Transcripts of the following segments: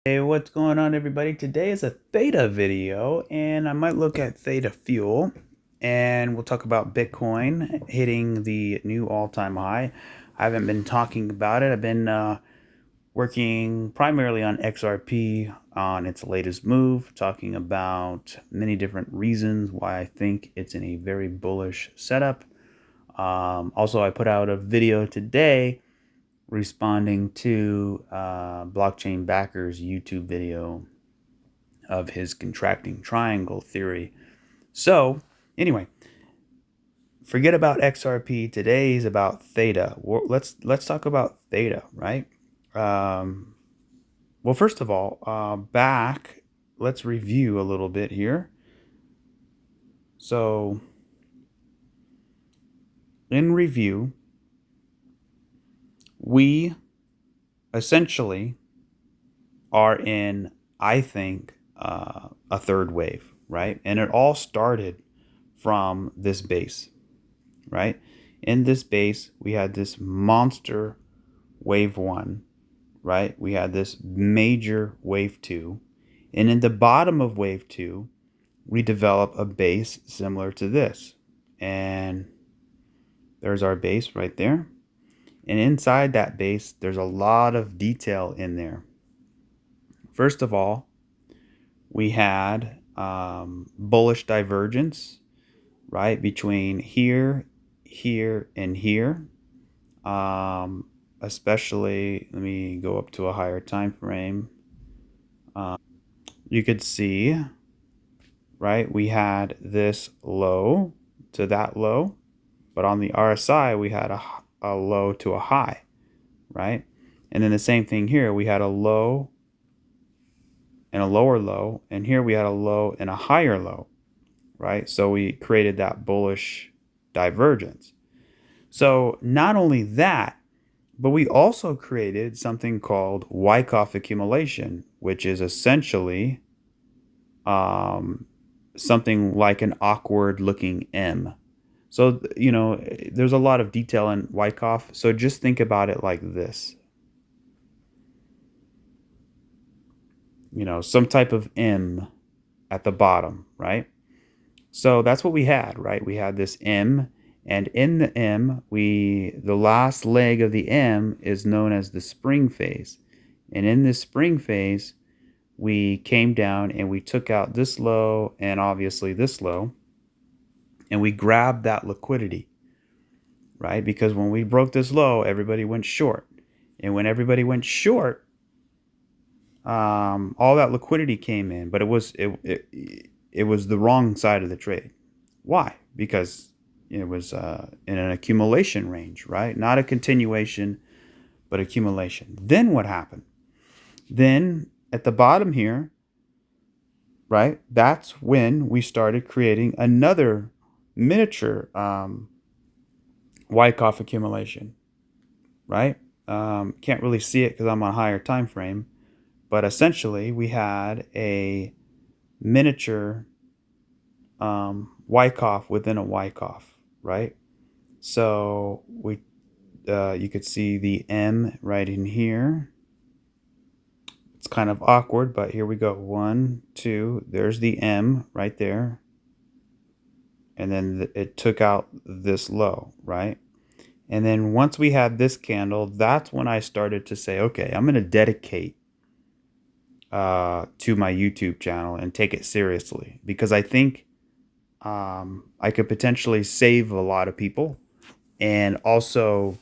Hey, what's going on, everybody? Today is a Theta video, and I might look at Theta Fuel, and we'll talk about Bitcoin hitting the new all-time high. I haven't been talking about it. I've been working primarily on XRP on its latest move, talking about many different reasons why I think it's in a very bullish setup. Also, I put out a video today responding to Blockchain Backer's YouTube video of his contracting triangle theory. So, anyway, forget about XRP. Today is about Theta. Let's talk about Theta, right? Well, first of all, let's review a little bit here. So, in review, we essentially are in, I think, a third wave, right? And it all started from this base, right? In this base, we had this monster wave 1, right? We had this major wave 2. And in the bottom of wave 2, we develop a base similar to this. And there's our base right there. And inside that base, there's a lot of detail in there. First of all, we had bullish divergence, right, between here, here, and here. Especially, let me go up to a higher time frame. You could see, right, we had this low to that low, but on the RSI, we had a low to a high, right? And then the same thing here, we had a low and a lower low, and here we had a low and a higher low, right? So we created that bullish divergence. So not only that, but we also created something called Wyckoff accumulation, which is essentially something like an awkward looking M. So, there's a lot of detail in Wyckoff. So just think about it like this. Some type of M at the bottom, right? So that's what we had, right? We had this M, and in the M, the last leg of the M is known as the spring phase. And in this spring phase, we came down and we took out this low and obviously this low, and we grabbed that liquidity, right? Because when we broke this low, everybody went short. And when everybody went short, all that liquidity came in, but it was the wrong side of the trade. Why? Because it was in an accumulation range, right? Not a continuation, but accumulation. Then what happened? Then at the bottom here, right, that's when we started creating another miniature Wyckoff accumulation, right? Can't really see it because I'm on a higher time frame, but essentially we had a miniature Wyckoff within a Wyckoff, right? So you could see the M right in here. It's kind of awkward, but here we go. 1, 2, there's the M right there. And then it took out this low, right? And then once we had this candle, that's when I started to say, okay, I'm going to dedicate to my YouTube channel and take it seriously, because I think I could potentially save a lot of people, and also,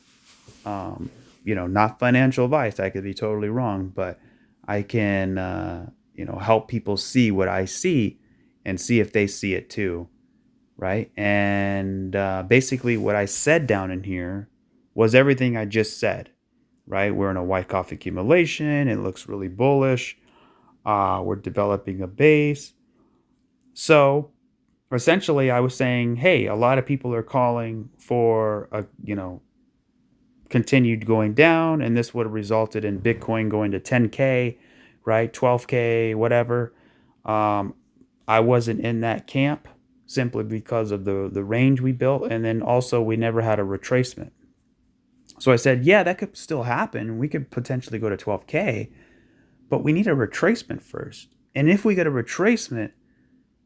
not financial advice. I could be totally wrong, but I can, help people see what I see and see if they see it too, right? And basically what I said down in here was everything I just said, right? We're in a Wyckoff accumulation. It looks really bullish. We're developing a base. So essentially I was saying, hey, a lot of people are calling for a, continued going down, and this would have resulted in Bitcoin going to 10K, right? 12K, whatever. I wasn't in that camp simply because of the range we built, and then also we never had a retracement. So I said, yeah, that could still happen. We could potentially go to 12K, but we need a retracement first. And if we get a retracement,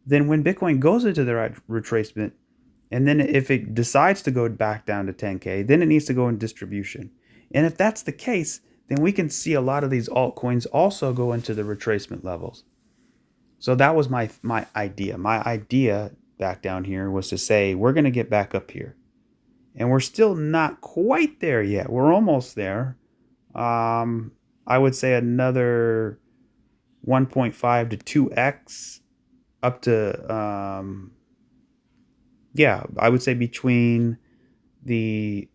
then when Bitcoin goes into the retracement, and then if it decides to go back down to 10K, then it needs to go in distribution. And if that's the case, then we can see a lot of these altcoins also go into the retracement levels. So that was my idea. My idea back down here was to say we're going to get back up here. And we're still not quite there yet. We're almost there. I would say another 1.5 to 2x up to, I would say between the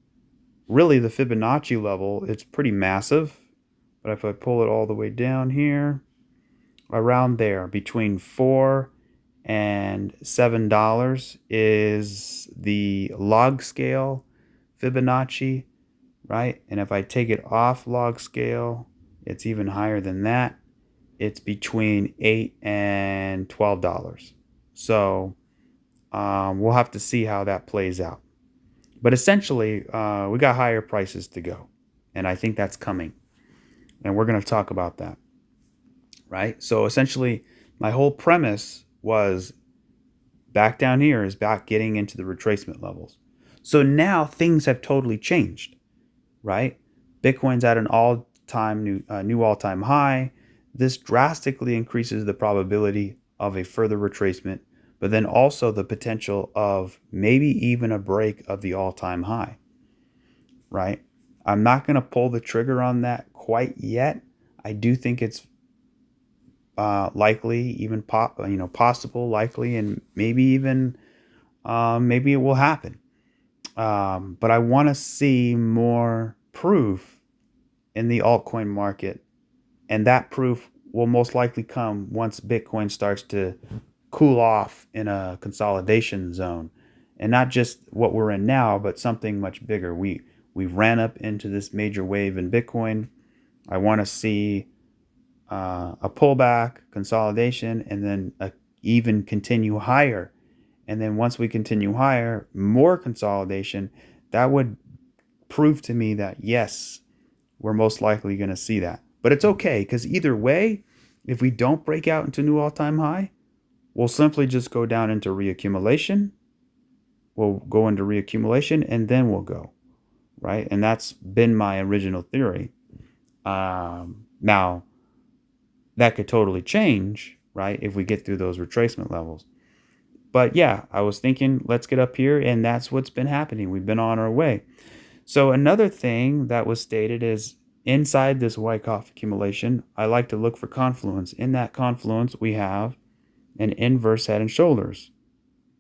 Fibonacci level, it's pretty massive. But if I pull it all the way down here, around there, between $4 and $7 is the log scale Fibonacci, right? And if I take it off log scale, it's even higher than that. It's between $8 and $12. So we'll have to see how that plays out. But essentially, we got higher prices to go. And I think that's coming. And we're going to talk about that. Right? So essentially, my whole premise was back down here is back getting into the retracement levels. So now things have totally changed. Right? Bitcoin's at an all-time new all-time high. This drastically increases the probability of a further retracement, but then also the potential of maybe even a break of the all-time high, right? I'm not going to pull the trigger on that quite yet. I do think it's likely, even possible, likely, and maybe even maybe it will happen. But I want to see more proof in the altcoin market, and that proof will most likely come once Bitcoin starts to cool off in a consolidation zone, and not just what we're in now, but something much bigger. We ran up into this major wave in Bitcoin. I want to see a pullback, consolidation, and then even continue higher. And then once we continue higher, more consolidation. That would prove to me that yes, we're most likely going to see that. But it's okay, because either way, if we don't break out into new all-time high, we'll simply just go down into reaccumulation. We'll go into reaccumulation, and then we'll go, right? And that's been my original theory. Now, that could totally change, right, if we get through those retracement levels. But yeah, I was thinking, let's get up here, and that's what's been happening. We've been on our way. So another thing that was stated is inside this Wyckoff accumulation, I like to look for confluence. In that confluence, we have an inverse head and shoulders,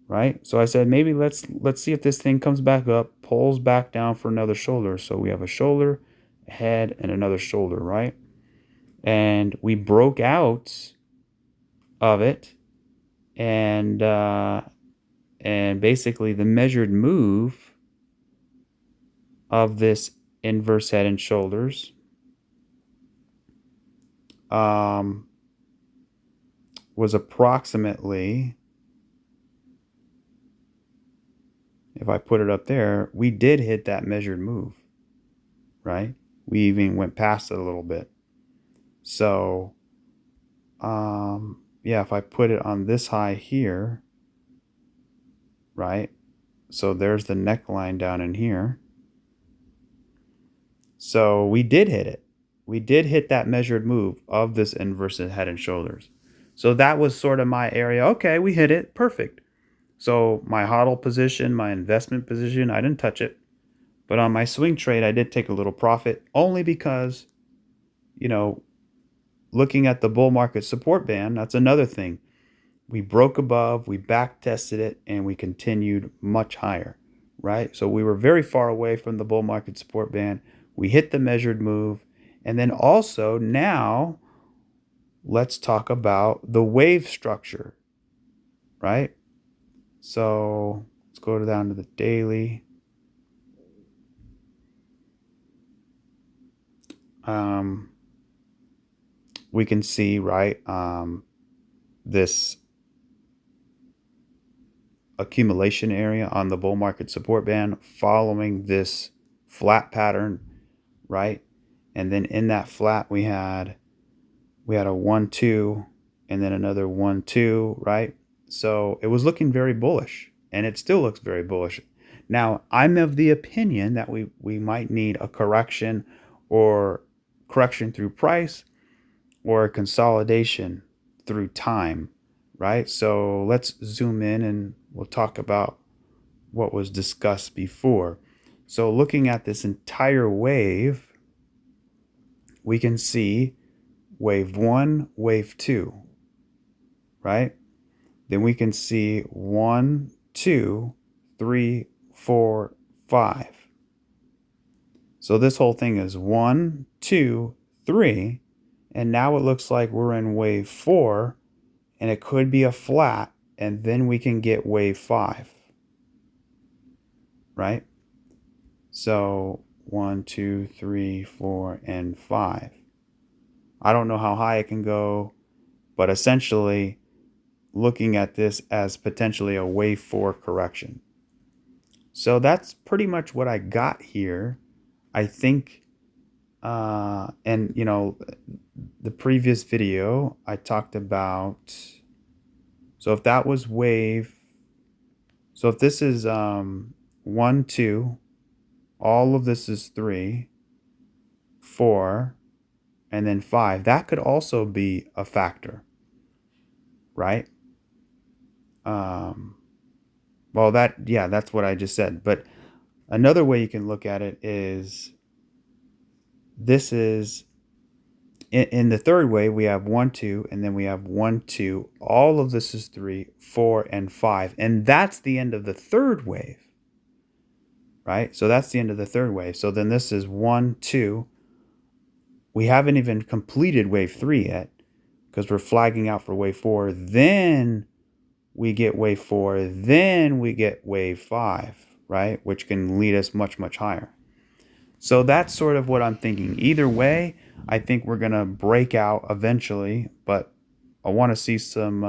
right? So I said, maybe let's see if this thing comes back up, pulls back down for another shoulder. So we have a shoulder, a head, and another shoulder, right? And we broke out of it, and basically the measured move of this inverse head and shoulders was approximately, if I put it up there, we did hit that measured move, right? We even went past it a little bit. So yeah, if I put it on this high here, right? So there's the neckline down in here. So we did hit it. We did hit that measured move of this inverse head and shoulders. So that was sort of my area. Okay, we hit it. Perfect. So my hodl position, my investment position, I didn't touch it. But on my swing trade, I did take a little profit, only because, looking at the bull market support band, that's another thing. We broke above, we back tested it, and we continued much higher, right? So we were very far away from the bull market support band. We hit the measured move. And then also now let's talk about the wave structure, right? So let's go down to the daily. We can see, right, this accumulation area on the bull market support band following this flat pattern, right? And then in that flat we had We had a 1, 2, and then another 1, 2, right? So it was looking very bullish, and it still looks very bullish. Now, I'm of the opinion that we might need a correction, or correction through price, or a consolidation through time, right? So let's zoom in and we'll talk about what was discussed before. So looking at this entire wave, we can see wave 1, wave 2, right? Then we can see 1, 2, 3, 4, 5. So this whole thing is 1, 2, 3, and now it looks like we're in wave 4, and it could be a flat, and then we can get wave 5, right? So 1, 2, 3, 4, and 5. I don't know how high it can go, but essentially looking at this as potentially a wave 4 correction. So that's pretty much what I got here. I think, and you know, the previous video I talked about, so if that was wave, so if this is 1, 2, all of this is 3, 4, and then 5, that could also be a factor, right? Well, that's what I just said. But another way you can look at it is, this is in the third wave, we have 1, 2, and then we have 1, 2. All of this is 3, 4, and 5. And that's the end of the third wave, right? So that's the end of the third wave. So then this is 1, 2. We haven't even completed wave 3 yet, because we're flagging out for wave 4. Then we get wave 4. Then we get wave 5, right? Which can lead us much, much higher. So that's sort of what I'm thinking. Either way, I think we're going to break out eventually, but I want to see some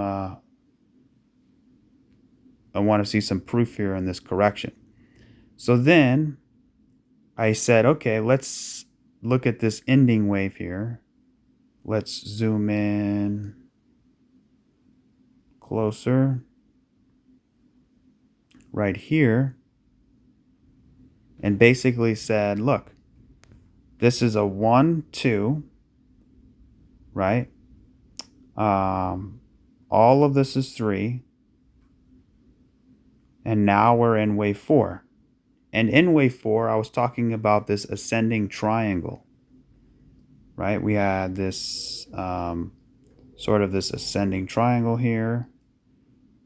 proof here in this correction. So then I said, okay, let's look at this ending wave here. Let's zoom in closer right here, and basically said, look, this is a 1, 2, right? All of this is 3, and now we're in wave 4. And in wave 4, I was talking about this ascending triangle, right? We had this sort of this ascending triangle here.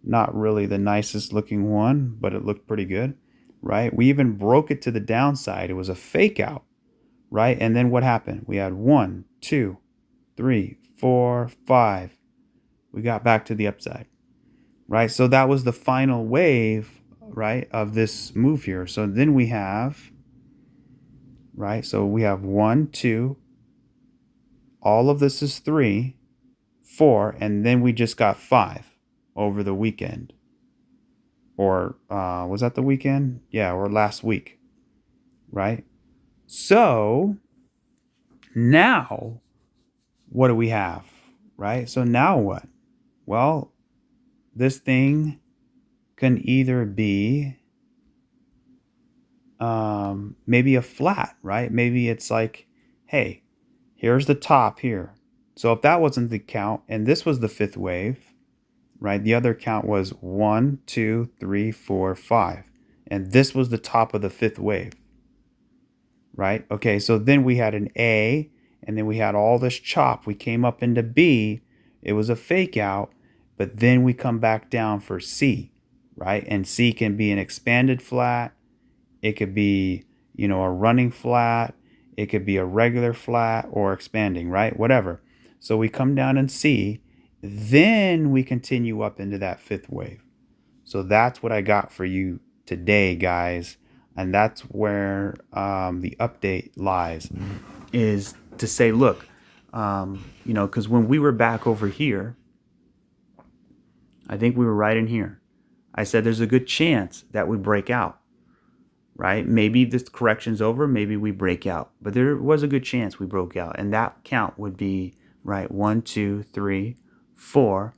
Not really the nicest looking one, but it looked pretty good, right? We even broke it to the downside. It was a fake out, right? And then what happened? We had 1, 2, 3, 4, 5. We got back to the upside, right? So that was the final wave, right, of this move here. So then we have, right, so we have 1, 2, all of this is 3, 4, and then we just got 5 over the weekend. Or was that the weekend? Yeah, or last week, right? So now what do we have, right? So now what? Well, this thing can either be maybe a flat, right? Maybe it's like, hey, here's the top here. So if that wasn't the count, and this was the fifth wave, right? The other count was 1, 2, 3, 4, 5. And this was the top of the fifth wave, right? Okay, so then we had an A, and then we had all this chop. We came up into B. It was a fake out, but then we come back down for C, right? And C can be an expanded flat. It could be, a running flat. It could be a regular flat or expanding, right? Whatever. So we come down in C. Then we continue up into that fifth wave. So that's what I got for you today, guys. And that's where the update lies, is to say, look, because when we were back over here, I think we were right in here. I said there's a good chance that we break out, right? Maybe this correction's over. Maybe we break out. But there was a good chance we broke out. And that count would be right? 1, 2, 3, 4,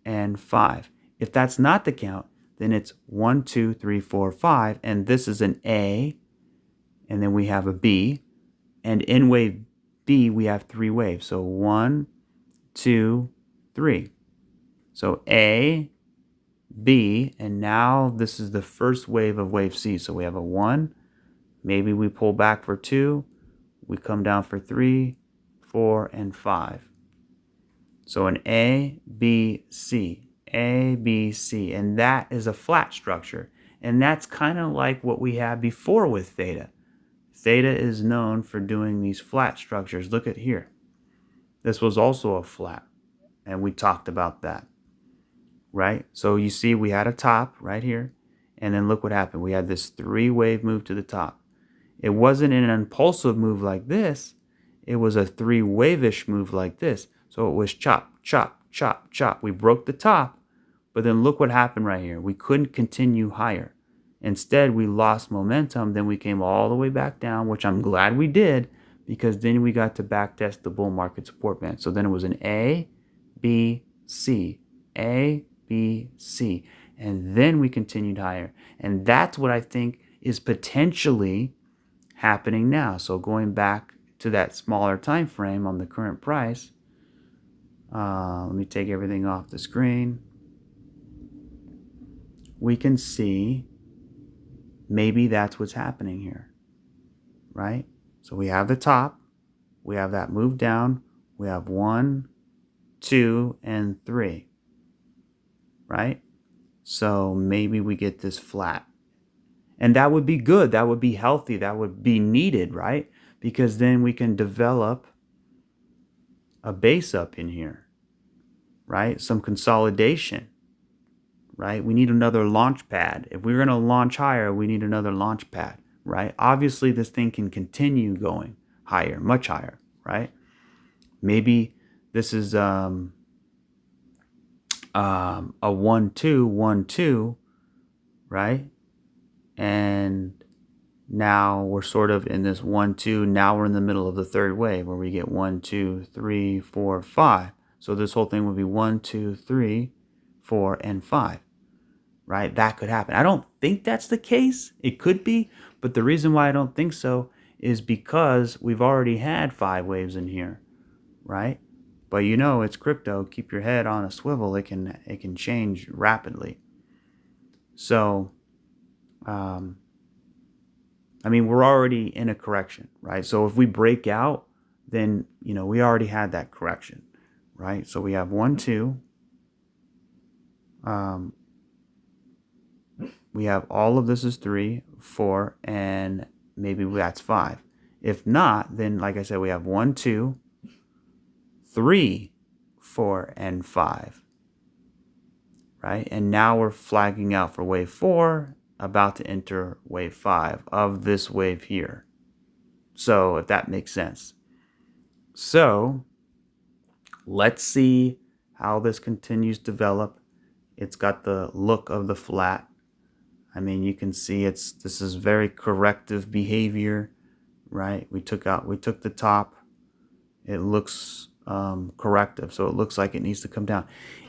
and 5. If that's not the count, then it's 1, 2, 3, 4, 5, and this is an A, and then we have a B, and in wave B we have 3 waves. So 1, 2, 3. So A, B, and now this is the first wave of wave C. So we have a 1, maybe we pull back for 2, we come down for 3, 4, and 5. So an A, B, C, A, B, C, and that is a flat structure. And that's kind of like what we had before with theta. Theta is known for doing these flat structures. Look at here. This was also a flat, and we talked about that, right? So you see we had a top right here, and then look what happened. We had this 3-wave move to the top. It wasn't an impulsive move like this. It was a 3-wave-ish move like this. So it was chop, chop, chop, chop. We broke the top, but then look what happened right here. We couldn't continue higher. Instead, we lost momentum. Then we came all the way back down, which I'm glad we did, because then we got to backtest the bull market support band. So then it was an A, B, C, A, B, C. And then we continued higher. And that's what I think is potentially happening now. So going back to that smaller time frame on the current price, let me take everything off the screen. We can see maybe that's what's happening here, right? So we have the top, we have that move down, we have 1, 2, and 3, right? So maybe we get this flat. And that would be good. That would be healthy. That would be needed, right? Because then we can develop a base up in here, right? Some consolidation, right? We need another launch pad. If we're going to launch higher, we need another launch pad, right? Obviously, this thing can continue going higher, much higher, right? Maybe this is a 1, 2, 1, 2, right? And now we're sort of in this 1, 2. Now we're in the middle of the third wave where we get 1, 2, 3, 4, 5. So this whole thing would be 1, 2, 3, 4, and 5, right? That could happen. I don't think that's the case. It could be, but the reason why I don't think so is because we've already had 5 waves in here, right? But you know, it's crypto. Keep your head on a swivel. It can change rapidly. So, I mean, we're already in a correction, right? So if we break out, then, you know, we already had that correction, right? So we have 1, 2. We have all of this is 3, 4, and maybe that's 5. If not, then like I said, we have 1, 2, 3, 4, and 5, right? And now we're flagging out for wave 4, about to enter wave 5 of this wave here. So if that makes sense. So let's see how this continues to develop. It's got the look of the flat. I mean, you can see this is very corrective behavior, right? We took the top. It looks corrective, so it looks like it needs to come down.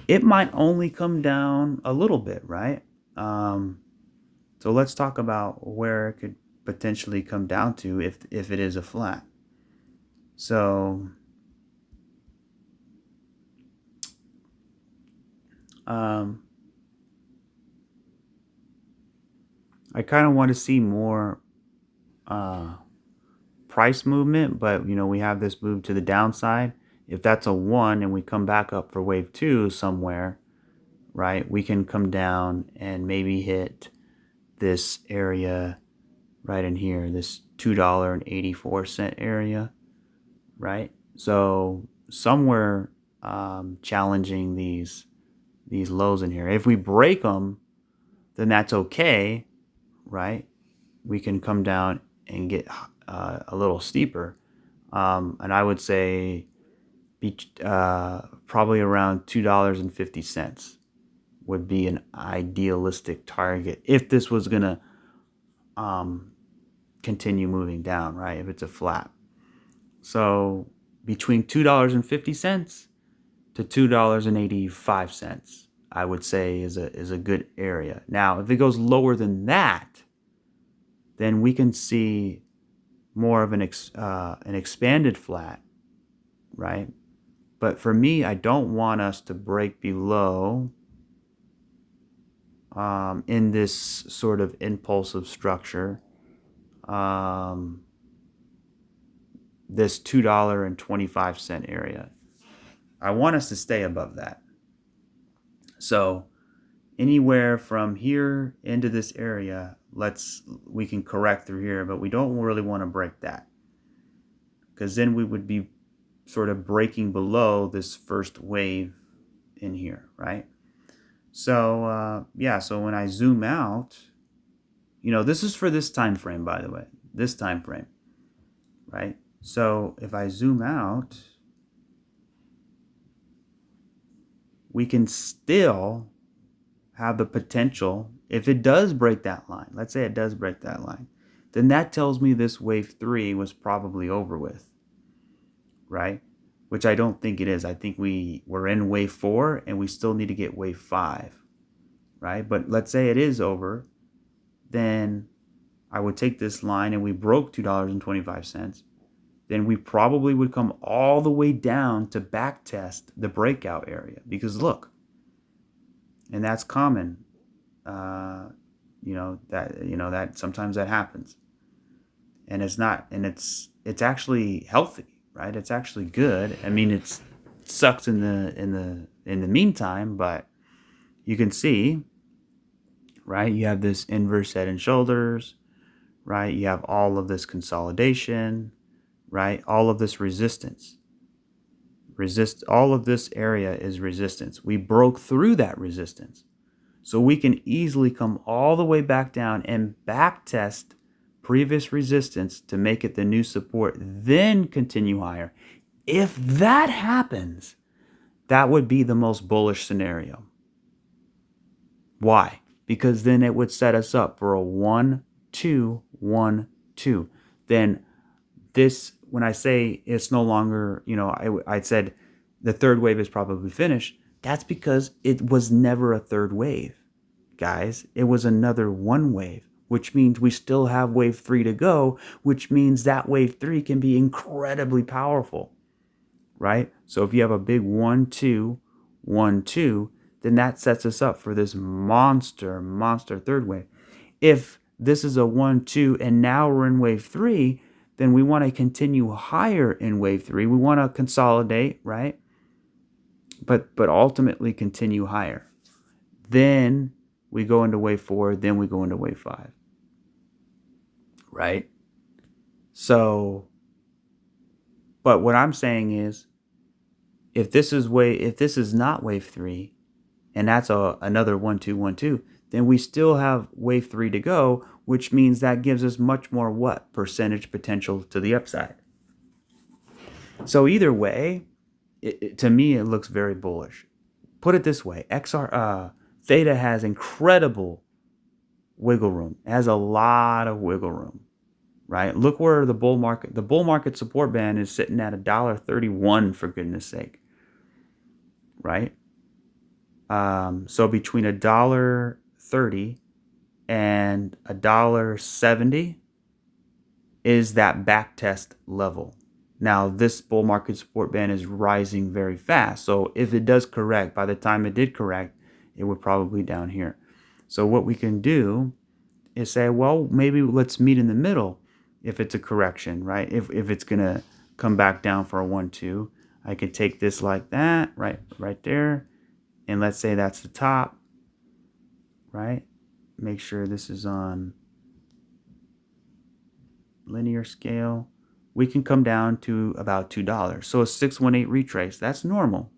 It might only come down a little bit, right? So let's talk about where it could potentially come down to if it is a flat. So I kind of want to see more price movement, but you know, we have this move to the downside. If that's a 1 and we come back up for wave 2 somewhere, right, we can come down and maybe hit this area right in here, this $2.84 area, right? So somewhere challenging these lows in here. If we break them, then that's okay, right? We can come down and get a little steeper, and I would say probably around $2.50 would be an idealistic target if this was gonna continue moving down, right? If it's a flat. So between $2.50 to $2.85, I would say is a good area. Now, if it goes lower than that, then we can see more of an expanded flat, right? But for me, I don't want us to break below in this sort of impulsive structure, this $2.25 area. I want us to stay above that. So anywhere from here into this area, we can correct through here, but we don't really want to break that, because then we would be sort of breaking below this first wave in here, right? So so when I zoom out, this is for this time frame, by the way, this time frame, right? So if I zoom out, we can still have the potential, if it does break that line, let's say it does break that line, then that tells me this wave 3 was probably over with, right? Which I don't think it is. I think we're in wave 4 and we still need to get wave 5, right? But let's say it is over, then I would take this line and we broke $2.25, then we probably would come all the way down to back test the breakout area, because look, and that's common, that sometimes that happens, and it's actually healthy, right? It's actually good. I mean, it sucks in the meantime, but you can see, right? You have this inverse head and shoulders, right? You have all of this consolidation, right? All of this resistance. All of this area is resistance. We broke through that resistance. So we can easily come all the way back down and back test previous resistance to make it the new support, then continue higher. If that happens, that would be the most bullish scenario. Why? Because then it would set us up for a 1, 2, 1, 2. Then this, when I say it's no longer, I said the third wave is probably finished. That's because it was never a third wave, guys. It was another one wave, which means we still have wave 3 to go, which means that wave 3 can be incredibly powerful, right? So if you have a big 1, 2, 1, 2, then that sets us up for this monster third wave. If this is a 1, 2, and now we're in wave 3, then we want to continue higher in wave 3. We want to consolidate, right? But ultimately continue higher. Then we go into wave 4, then we go into wave 5. Right? So, but what I'm saying is, if this is not wave 3, and that's another 1, 2, 1, 2, then we still have wave 3 to go, which means that gives us much more percentage potential to the upside. So either way, to me, it looks very bullish. Put it this way, Theta has incredible wiggle room. It has a lot of wiggle room, right? Look where the bull market support band is sitting at $1.31, for goodness sake, right? So between $1.30 and $1.70 is that back test level. Now, this bull market support band is rising very fast. So if it does correct, by the time it did correct, it would probably be down here. So what we can do is say, well, maybe let's meet in the middle if it's a correction, right? If it's going to come back down for a 1, 2, I could take this like that, right there. And let's say that's the top, right? Make sure this is on linear scale. We can come down to about $2. So a 618 retrace, that's normal,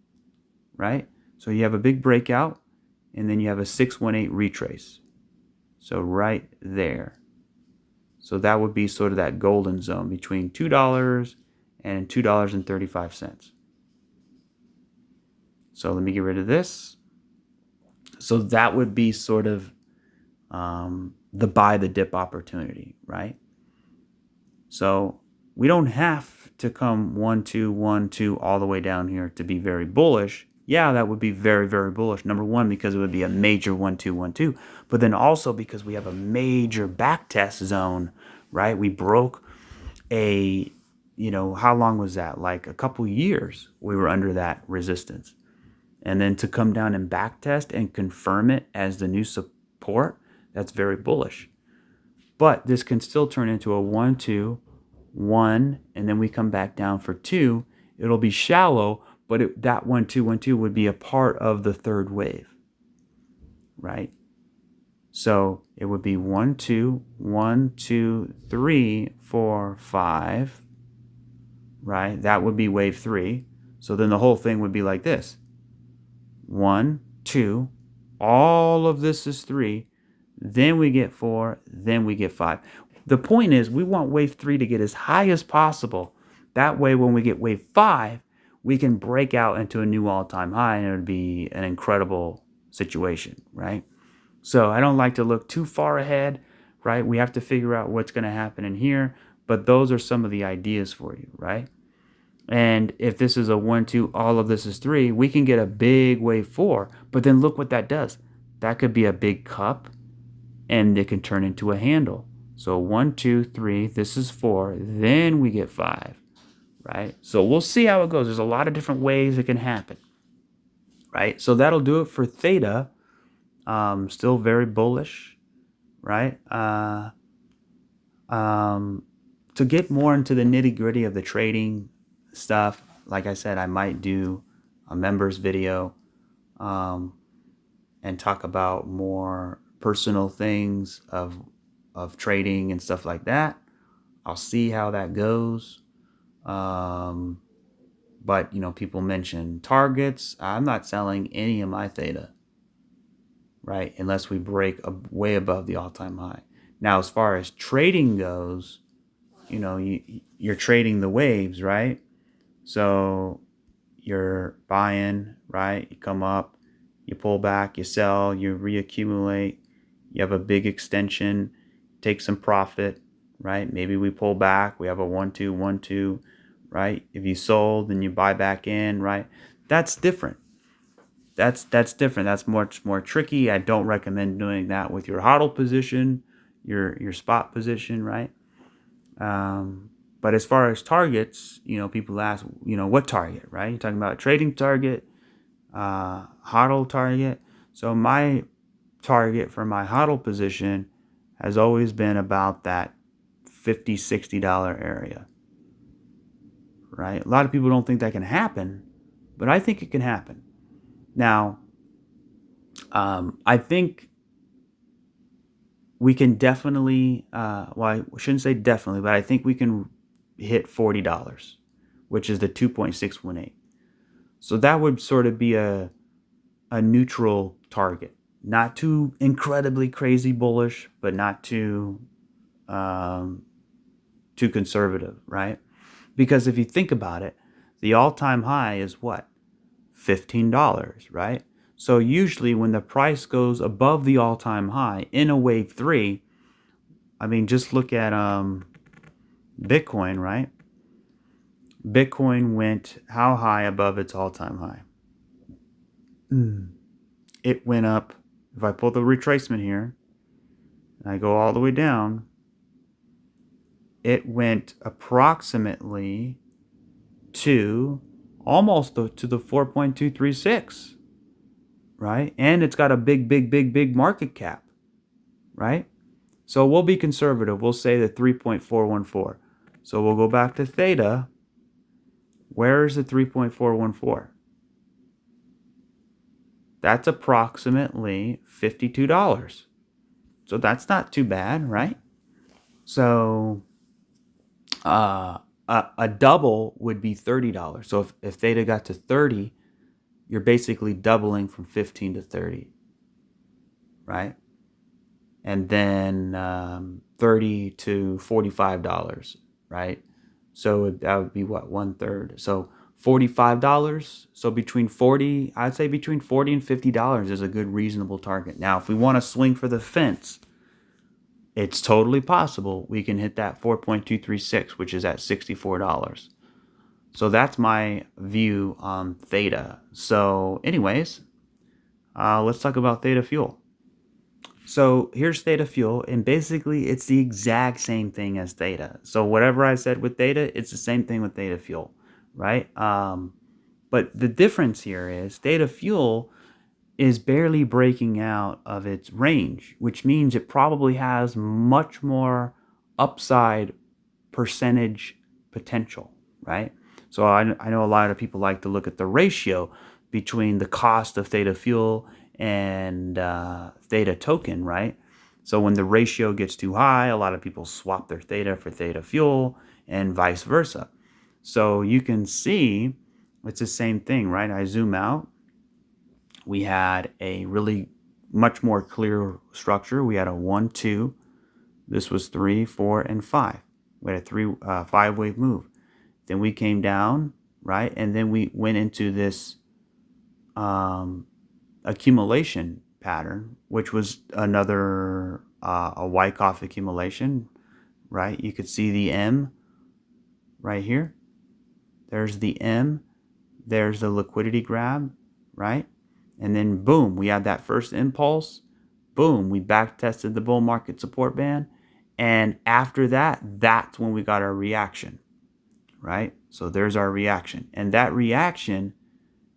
right? So you have a big breakout, and then you have a 618 retrace. So right there. So that would be sort of that golden zone between $2 and $2.35. So let me get rid of this. So that would be sort of the buy the dip opportunity, right? So We don't have to come 1, 2, 1, 2 all the way down here to be very bullish. Yeah, that would be very, very bullish. Number one, because it would be a major 1, 2, 1, 2. But then also because we have a major backtest zone, right? We broke a, how long was that? Like a couple years we were under that resistance. And then to come down and backtest and confirm it as the new support, that's very bullish. But this can still turn into a 1, 2, 1, and then we come back down for 2. It'll be shallow, but that 1, 2, 1, 2 would be a part of the third wave, right? So it would be 1, 2, 1, 2, 3, 4, 5, right? That would be wave 3. So then the whole thing would be like this. 1, 2, all of this is 3, then we get 4, then we get 5. The point is we want wave 3 to get as high as possible. That way when we get wave 5, we can break out into a new all-time high, and it would be an incredible situation, right? So I don't like to look too far ahead, right? We have to figure out what's going to happen in here, but those are some of the ideas for you, right? And if this is a 1, 2, all of this is 3, we can get a big wave 4. But then look what that does. That could be a big cup, and it can turn into a handle. So 1, 2, 3, this is 4, then we get 5, right? So we'll see how it goes. There's a lot of different ways it can happen, right? So that'll do it for Theta. Still very bullish, right? To get more into the nitty-gritty of the trading stuff, like I said, I might do a members video and talk about more personal things of trading and stuff like that. I'll see how that goes. But people mention targets. I'm not selling any of my Theta, right? Unless we break way above the all-time high. Now, as far as trading goes, you're trading the waves, right? So you're buying, right? You come up, you pull back, you sell, you reaccumulate, you have a big extension, take some profit, right? Maybe we pull back, we have a 1, 2, 1, 2, right? If you sold, then you buy back in, right? That's different. That's different. That's much more tricky. I don't recommend doing that with your hodl position, your spot position, right? But as far as targets, people ask, what target, right? You're talking about a trading target, hodl target. So my target for my hodl position has always been about that $50, $60 area, right? A lot of people don't think that can happen, but I think it can happen. Now, I think we can definitely, I shouldn't say definitely, but I think we can hit $40, which is the 2.618. So that would sort of be a neutral target. Not too incredibly crazy bullish, but not too conservative, right? Because if you think about it, the all-time high is what? $15, right? So usually when the price goes above the all-time high in a wave 3, just look at Bitcoin, right? Bitcoin went how high above its all-time high? It went up, if I pull the retracement here, and I go all the way down, it went approximately to almost to the 4.236, right? And it's got a big market cap, right? So we'll be conservative. We'll say the 3.414. So we'll go back to Theta. Where is the 3.414? That's approximately $52. So that's not too bad, right? So a double would be $30. So if Theta got to 30, you're basically doubling from 15 to 30, right? And then 30 to $45, right? So that would be what, 1/3. So $45. So I'd say between $40 and $50 is a good reasonable target. Now, if we want to swing for the fence, it's totally possible we can hit that 4.236, which is at $64. So that's my view on Theta. So anyways, let's talk about Theta Fuel. So here's Theta Fuel, and basically it's the exact same thing as Theta. So whatever I said with Theta, it's the same thing with Theta Fuel, right? But the difference here is Theta Fuel is barely breaking out of its range, which means it probably has much more upside percentage potential, right? So I know a lot of people like to look at the ratio between the cost of Theta Fuel and Theta token, right? So when the ratio gets too high, a lot of people swap their Theta for Theta Fuel and vice versa. So you can see it's the same thing, right? I zoom out. We had a really much more clear structure. We had a 1, 2. This was 3, 4, and 5. We had a 5-wave move. Then we came down, right? And then we went into this accumulation pattern, which was another a Wyckoff accumulation, right? You could see the M right here. There's the M. There's the liquidity grab, right? And then boom, we had that first impulse. Boom, we back tested the bull market support band. And after that, that's when we got our reaction, right? So there's our reaction. And that reaction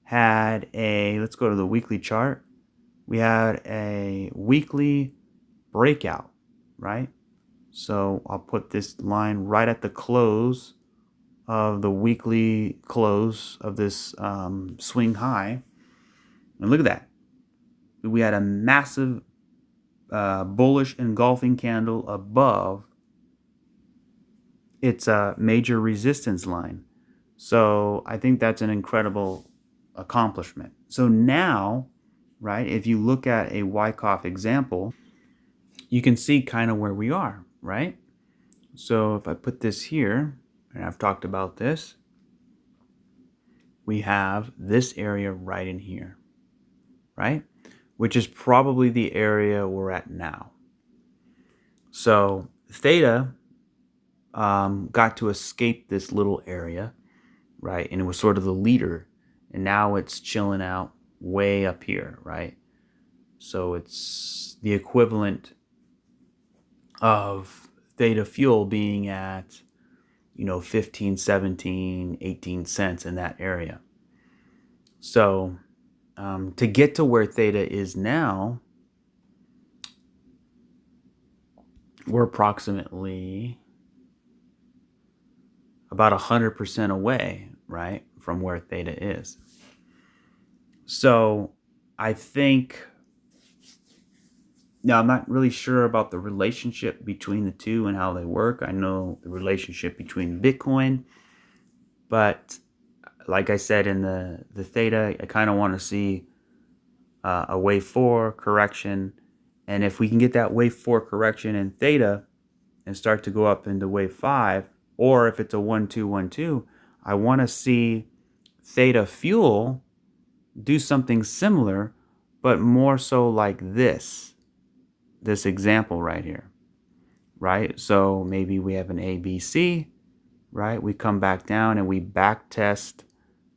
had let's go to the weekly chart. We had a weekly breakout, right? So I'll put this line right at the close of the weekly close of this swing high. And look at that. We had a massive bullish engulfing candle above its major resistance line. So I think that's an incredible accomplishment. So now, right, if you look at a Wyckoff example, you can see kind of where we are, right? So if I put this here, and I've talked about this, we have this area right in here, right? Which is probably the area we're at now. So Theta got to escape this little area, right? And it was sort of the leader. And now it's chilling out way up here, right? So it's the equivalent of Theta Fuel being at, 15, 17, 18 cents in that area. So to get to where Theta is now, we're approximately about 100% away, right, from where Theta is. So I think, now I'm not really sure about the relationship between the two and how they work. I know the relationship between Bitcoin, but like I said in the Theta, I kind of want to see a wave 4 correction. And if we can get that wave 4 correction in Theta and start to go up into wave 5, or if it's a 1, 2, 1, 2, I want to see Theta Fuel do something similar, but more so like this example right here, right? So maybe we have an ABC, right? We come back down and we back test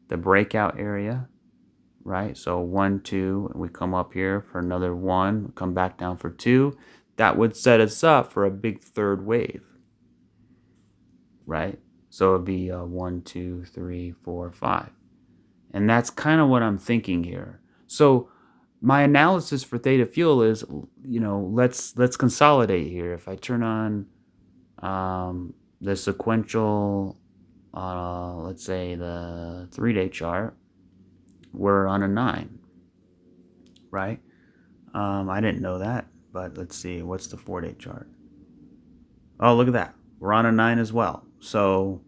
the breakout area, right? So 1, 2, and we come up here for another 1, come back down for 2. That would set us up for a big third wave, right? So it'd be 1, 2, 3, 4, 5. And that's kind of what I'm thinking here. So my analysis for Theta Fuel is, let's consolidate here. If I turn on the sequential, let's say the 3-day chart, we're on a 9, right? I didn't know that, but let's see, what's the 4-day chart? Oh, look at that. We're on a 9 as well. So,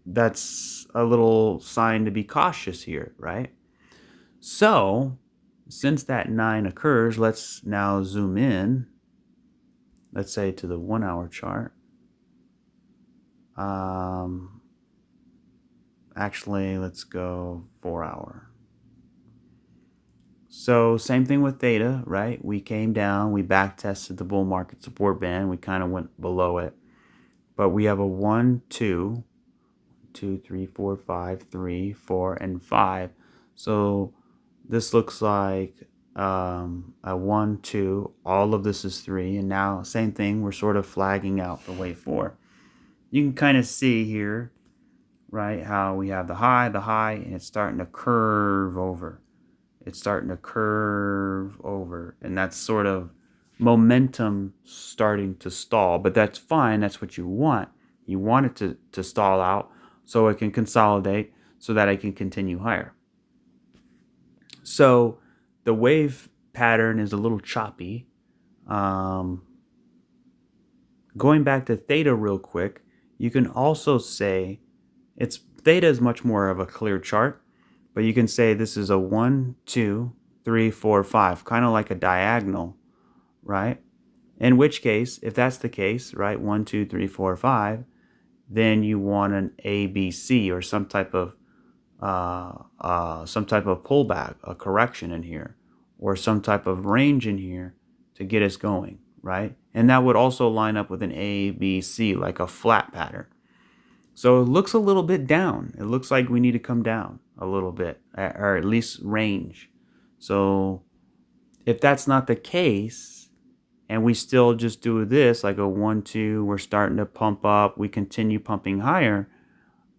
that's a little sign to be cautious here, right? So, since that 9 occurs, let's now zoom in, let's say to the 1-hour chart. Actually, let's go 4-hour. So same thing with theta, right? We came down, we back tested the bull market support band, we kind of went below it. But we have a 1, 2, 2, 3, 4, 5, 3, 4, and 5. So this looks like a 1, 2, all of this is 3, and now same thing, we're sort of flagging out the wave 4. You can kind of see here, right, how we have the high, and it's starting to curve over. It's starting to curve over, and that's sort of momentum starting to stall, but that's fine. That's what you want. You want it to stall out so it can consolidate so that it can continue higher. So the wave pattern is a little choppy. Going back to theta real quick, you can also say theta is much more of a clear chart, but you can say this is a 1, 2, 3, 4, 5, kind of like a diagonal, right? In which case, if that's the case, right, 1, 2, 3, 4, 5, then you want an ABC or some type of pullback, a correction in here, or some type of range in here to get us going, right? And that would also line up with an ABC, like a flat pattern. So it looks a little bit down. It looks like we need to come down a little bit, or at least range. So if that's not the case, and we still just do this, like a 1, 2, we're starting to pump up, we continue pumping higher,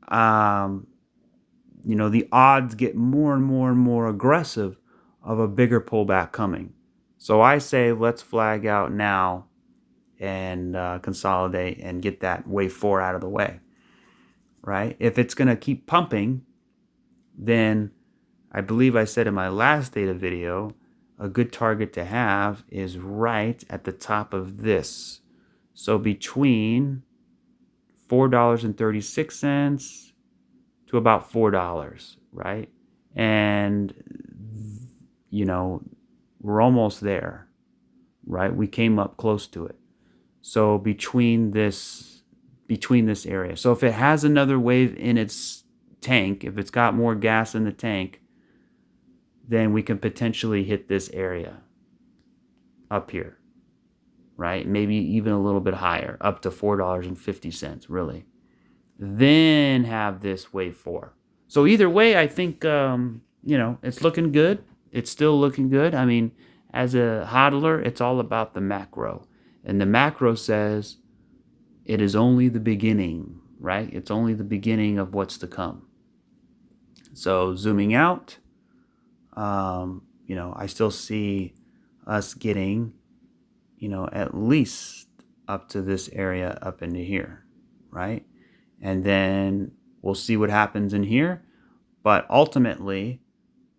the odds get more and more and more aggressive of a bigger pullback coming. So I say let's flag out now and consolidate and get that wave 4 out of the way, right? If it's going to keep pumping, then I believe I said in my last data video, a good target to have is right at the top of this. So between $4.36 to about $4, right? And, we're almost there, right? We came up close to it. So between this area. So if it has another wave in its tank, if it's got more gas in the tank, then we can potentially hit this area up here, right? Maybe even a little bit higher, up to $4.50, really. Then have this wave 4. So either way, I think, it's looking good. It's still looking good. I mean, as a hodler, it's all about the macro. And the macro says it is only the beginning, right? It's only the beginning of what's to come. So zooming out, I still see us getting, at least up to this area up into here, right? And then we'll see what happens in here. But ultimately,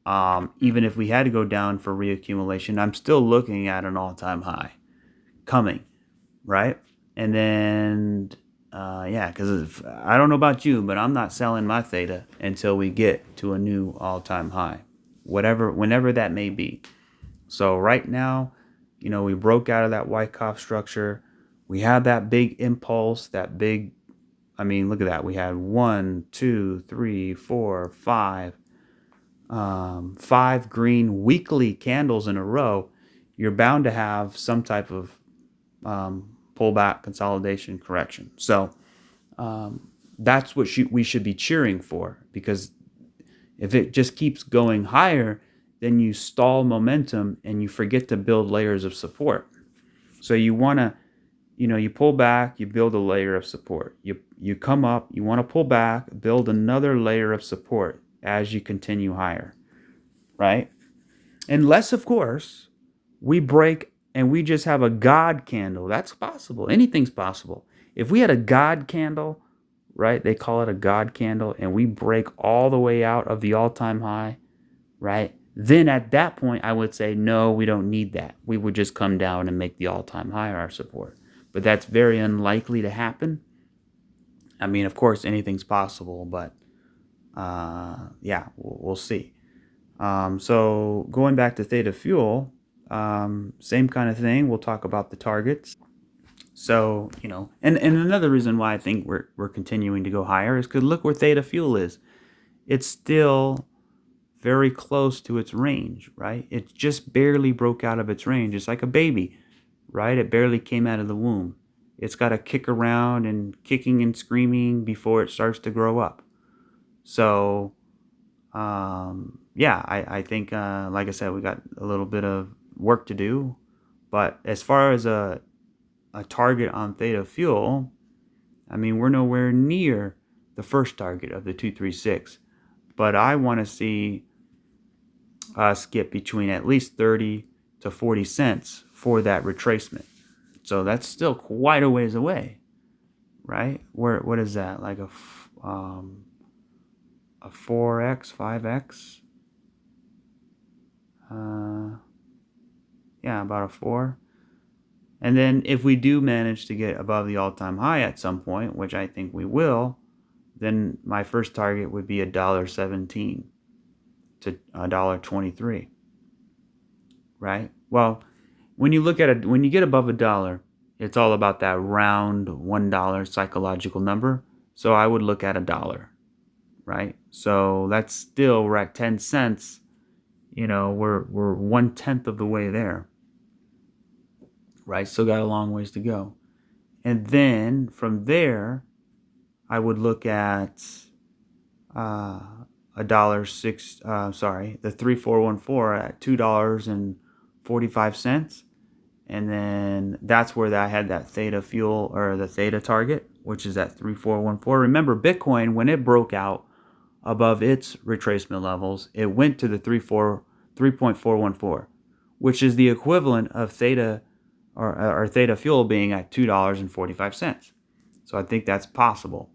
even if we had to go down for reaccumulation, I'm still looking at an all-time high coming, right? And then, because I don't know about you, but I'm not selling my theta until we get to a new all-time high, whenever that may be. So right now, we broke out of that Wyckoff structure. We had that big impulse, look at that. We had 1, 2, 3, 4, 5, 5 green weekly candles in a row. You're bound to have some type of pullback, consolidation, correction. So that's what we should be cheering for, because if it just keeps going higher, then you stall momentum and you forget to build layers of support. So you want to, you pull back, you build a layer of support. You come up, you want to pull back, build another layer of support as you continue higher, right? Unless, of course, we break and we just have a God candle. That's possible. Anything's possible. If we had a God candle, right, they call it a God candle, and we break all the way out of the all-time high, right, then at that point, I would say, no, we don't need that. We would just come down and make the all-time high our support. But that's very unlikely to happen. I mean, of course, anything's possible, but we'll see. So going back to Theta Fuel, same kind of thing. We'll talk about the targets. So, and another reason why I think we're continuing to go higher is because look where Theta Fuel is. It's still very close to its range, right? It just barely broke out of its range. It's like a baby, right? It barely came out of the womb. It's got to kick around and kicking and screaming before it starts to grow up. So, yeah, I think, like I said, we got a little bit of work to do. But as far as a target on Theta Fuel, I mean, we're nowhere near the first target of the 236. But I want to see us get between at least 30 to 40 cents for that retracement. So that's still quite a ways away, right? What is that? Like a 4x, 5x? Yeah, about a 4. And then if we do manage to get above the all-time high at some point, which I think we will, then my first target would be $1.17 to $1.23, right? Well, when you look at it, when you get above $1, it's all about that round $1 psychological number. So I would look at $1, right? So that's still, we're at 10 cents. You know, we're 1/10 of the way there, right? Still got a long ways to go. And then from there, I would look at $1.06. The 3414 at $2.45, and then that's where I had that Theta Fuel or the Theta target, which is at 3414. Remember, Bitcoin, when it broke out above its retracement levels, it went to the 3.414, which is the equivalent of Theta or Theta Fuel being at $2.45. So I think that's possible.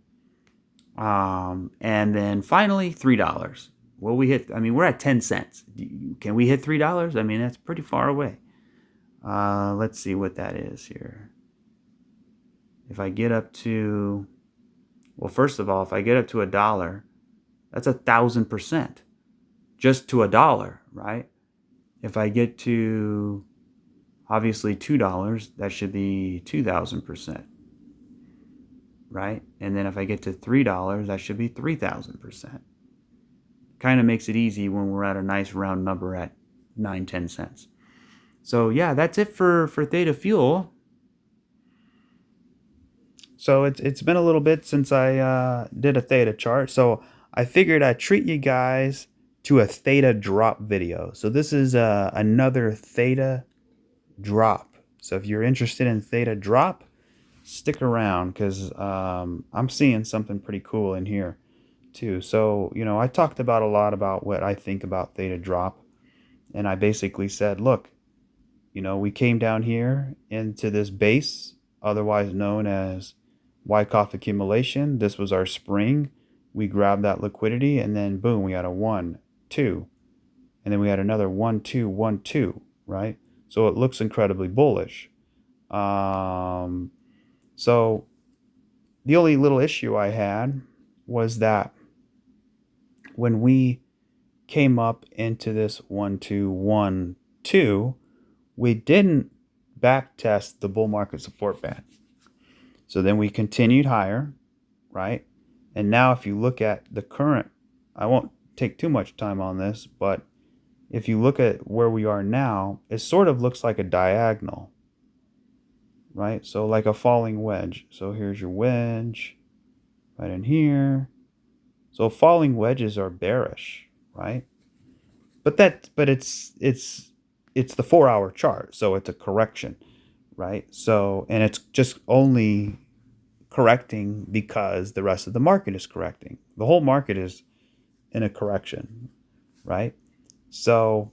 And then finally, $3. Will we hit? I mean, we're at 10 cents. Can we hit $3? I mean, that's pretty far away. Let's see what that is here. If I get up to, well, first of all, if I get up to $1, that's 1,000%, just to $1, right? If I get to, obviously, $2, that should be 2,000%, right? And then if I get to $3, that should be 3,000%. Kind of makes it easy when we're at a nice round number at 9-10 cents. So yeah, that's it for Theta Fuel. So it's been a little bit since I did a Theta chart. So I figured I'd treat you guys to a Theta drop video. So this is another Theta drop. So if you're interested in Theta drop, stick around, because I'm seeing something pretty cool in here too. So, you know, I talked about a lot about what I think about Theta drop. And I basically said, look, you know, we came down here into this base, otherwise known as Wyckoff accumulation. This was our spring. We grabbed that liquidity, and then boom, we had a 1, 2. And then we had another 1, 2, 1, 2, right? So it looks incredibly bullish. So the only little issue I had was that when we came up into this 1, 2, 1, 2, we didn't back test the bull market support band. So then we continued higher, right? And now if you look at the current, I won't take too much time on this, but if you look at where we are now, it sort of looks like a diagonal, right? So like a falling wedge. So here's your wedge right in here. So falling wedges are bearish, right? But it's the 4-hour chart, so it's a correction, right? So, and it's just only correcting because the rest of the market is correcting. The whole market is in a correction, right? So,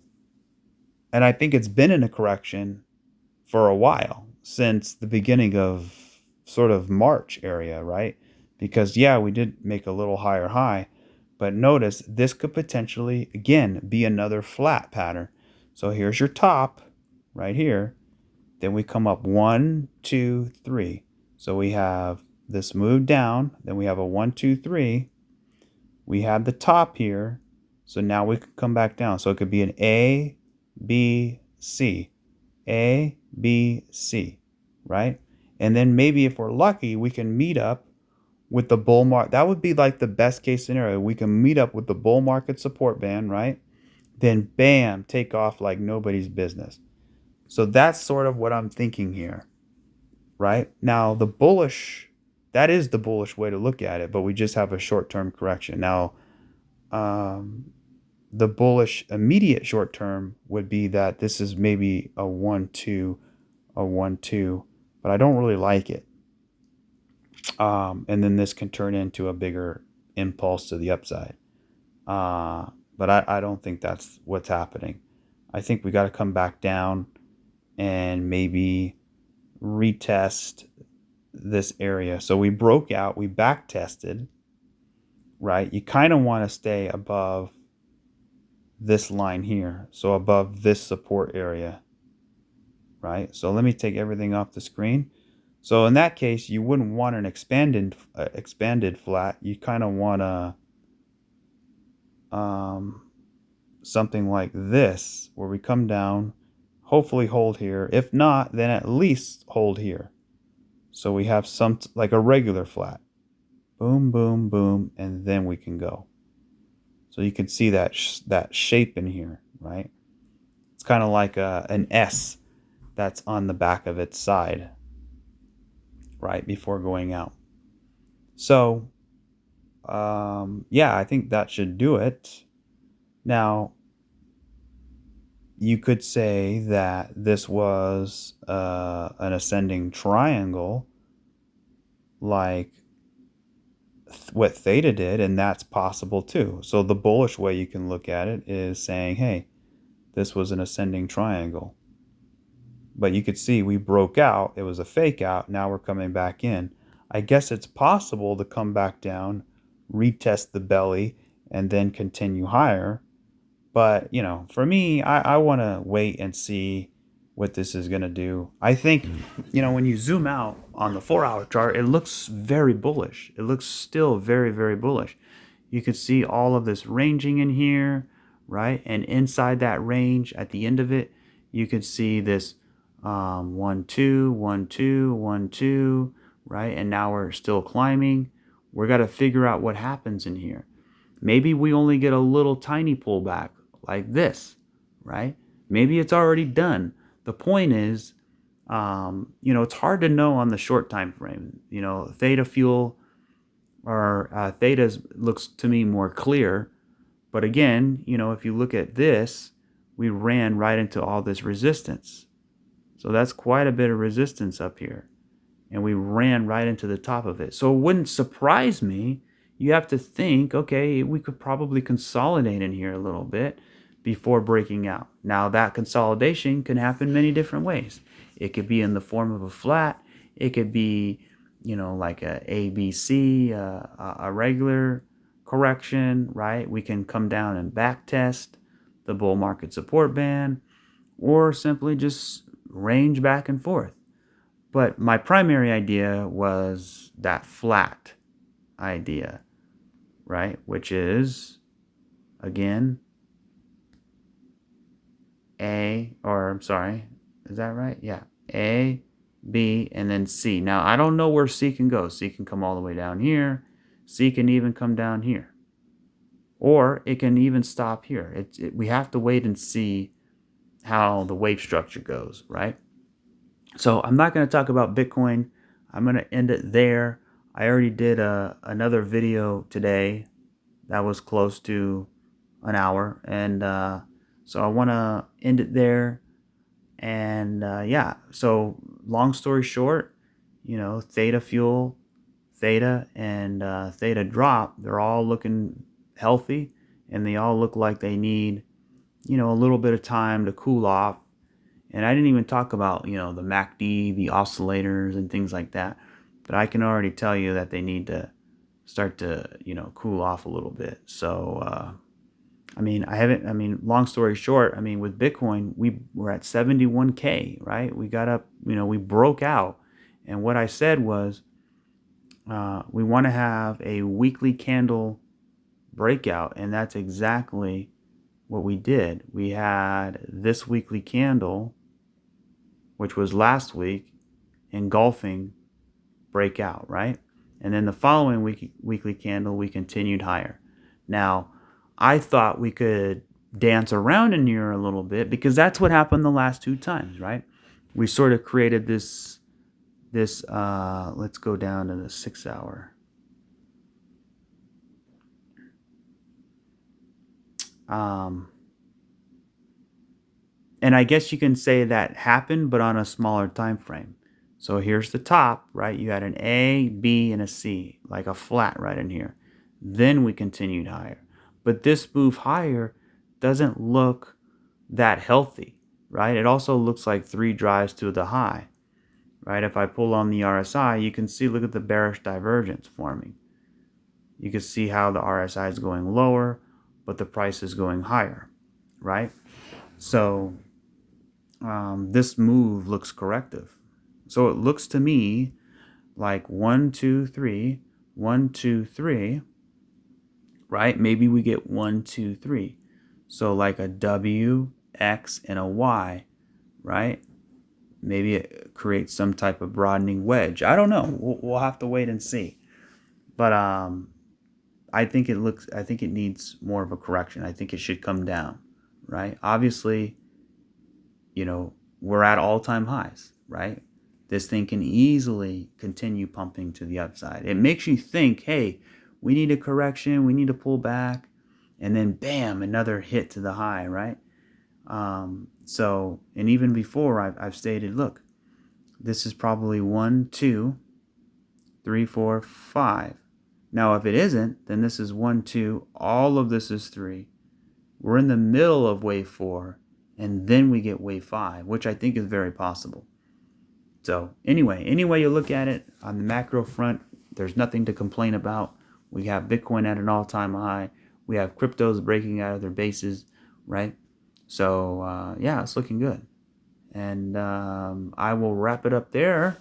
and I think it's been in a correction for a while, since the beginning of sort of March area, right? Because yeah, we did make a little higher high, but notice this could potentially, again, be another flat pattern. So here's your top right here. Then we come up 1, 2, 3. So we have this move down. Then we have a 1, 2, 3. We have the top here. So now we can come back down. So it could be an A, B, C. A, B, C, right? And then maybe if we're lucky, we can meet up with the bull market. That would be like the best case scenario. We can meet up with the bull market support band, right? then bam, take off like nobody's business. So that's sort of what I'm thinking here, right? Now, the bullish, that is the bullish way to look at it, but we just have a short-term correction. Now, um, the bullish immediate short term would be that this is maybe a 1-2, a 1-2, but I don't really like it. And then this can turn into a bigger impulse to the upside. But I don't think that's what's happening. I think we got to come back down and maybe retest this area. So we broke out, we back tested, right? You kind of want to stay above this line here, so above this support area, right? So let me take everything off the screen. So in that case, you wouldn't want an expanded flat. You kind of want something like this, where we come down, hopefully hold here. If not, then at least hold here. So we have some like a regular flat. Boom, boom, boom, and then we can go. So you can see that shape in here, right? It's kind of like an S that's on the back of its side, right, before going out. So, yeah, I think that should do it. Now, you could say that this was an ascending triangle, like what Theta did, and that's possible too. So the bullish way you can look at it is saying, hey, this was an ascending triangle. But you could see we broke out. It was a fake out. Now we're coming back in. I guess it's possible to come back down, retest the belly, and then continue higher. But, for me, I want to wait and see what this is going to do. I think, when you zoom out on the 4-hour chart, it looks very bullish. It looks still very, very bullish. You can see all of this ranging in here, right? And inside that range, at the end of it, you can see this 1, 2, 1, 2, 1, 2, right? And now we're still climbing. We're got to figure out what happens in here. Maybe we only get a little tiny pullback like this, right? Maybe it's already done. The point is, it's hard to know on the short time frame. Theta Fuel or Theta looks to me more clear. But again, if you look at this, we ran right into all this resistance. So that's quite a bit of resistance up here. And we ran right into the top of it. So it wouldn't surprise me. You have to think, okay, we could probably consolidate in here a little bit before breaking out. Now, that consolidation can happen many different ways. It could be in the form of a flat. It could be, like a ABC, a regular correction, right? We can come down and back test the bull market support band, or simply just range back and forth. But my primary idea was that flat idea, right? Which is, again, is that right? Yeah. A, B, and then C. Now, I don't know where C can go. C can come all the way down here. C can even come down here. Or it can even stop here. We have to wait and see how the wave structure goes, right? So I'm not going to talk about Bitcoin. I'm going to end it there. I already did another video today that was close to an hour. And so I want to end it there. And yeah, so long story short, Theta Fuel, Theta, and Tdrop, they're all looking healthy. And they all look like they need, a little bit of time to cool off. And I didn't even talk about, the MACD, the oscillators, and things like that. But I can already tell you that they need to start to, cool off a little bit. So, long story short, with Bitcoin, we were at 71K, right? We got up, we broke out. And what I said was, we want to have a weekly candle breakout. And that's exactly what we did. We had this weekly candle, which was last week, engulfing breakout, right? And then the following weekly candle, we continued higher. Now, I thought we could dance around in here a little bit, because that's what happened the last 2 times, right? We sort of created this let's go down to the 6 hour. And I guess you can say that happened, but on a smaller time frame. So here's the top, right? You had an A, B, and a C, like a flat right in here. Then we continued higher. But this move higher doesn't look that healthy, right? It also looks like 3 drives to the high, right? If I pull on the RSI, you can see, look at the bearish divergence forming. You can see how the RSI is going lower, but the price is going higher, right? So this move looks corrective. So it looks to me like 1, 2, 3, 1, 2, 3, right? Maybe we get 1, 2, 3. So like a W, X, and a Y, right? Maybe it creates some type of broadening wedge. I don't know. We'll have to wait and see. But I think it needs more of a correction. I think it should come down, right? Obviously, we're at all-time highs, right? This thing can easily continue pumping to the upside. It makes you think, hey, we need a correction, we need to pull back, and then bam, another hit to the high, right? And even before, I've stated, look, this is probably 1, 2, 3, 4, 5. Now, if it isn't, then this is 1, 2, all of this is 3. We're in the middle of wave 4, and then we get wave 5, which I think is very possible. So anyway, any way you look at it, on the macro front, there's nothing to complain about. We have Bitcoin at an all-time high. We have cryptos breaking out of their bases, right? So yeah, it's looking good. And I will wrap it up there.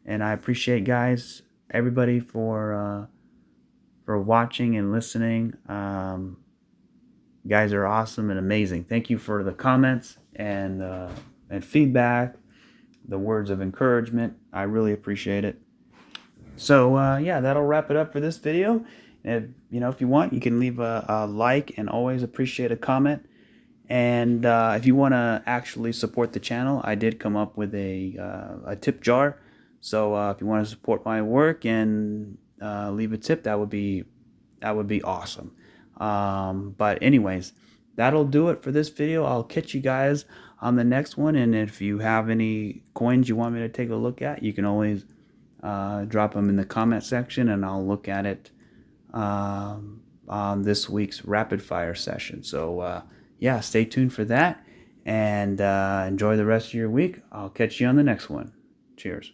And I appreciate everybody for watching and listening. You guys are awesome and amazing. Thank you for the comments and feedback, the words of encouragement. I really appreciate it. So yeah, that'll wrap it up for this video. And if you want, you can leave a like, and always appreciate a comment. And if you want to actually support the channel, I did come up with a tip jar. So if you want to support my work and leave a tip, that would be awesome. But anyways, that'll do it for this video. I'll catch you guys on the next one. And if you have any coins you want me to take a look at, you can always drop them in the comment section, and I'll look at it on this week's rapid fire session. So yeah, stay tuned for that, and enjoy the rest of your week. I'll catch you on the next one. Cheers.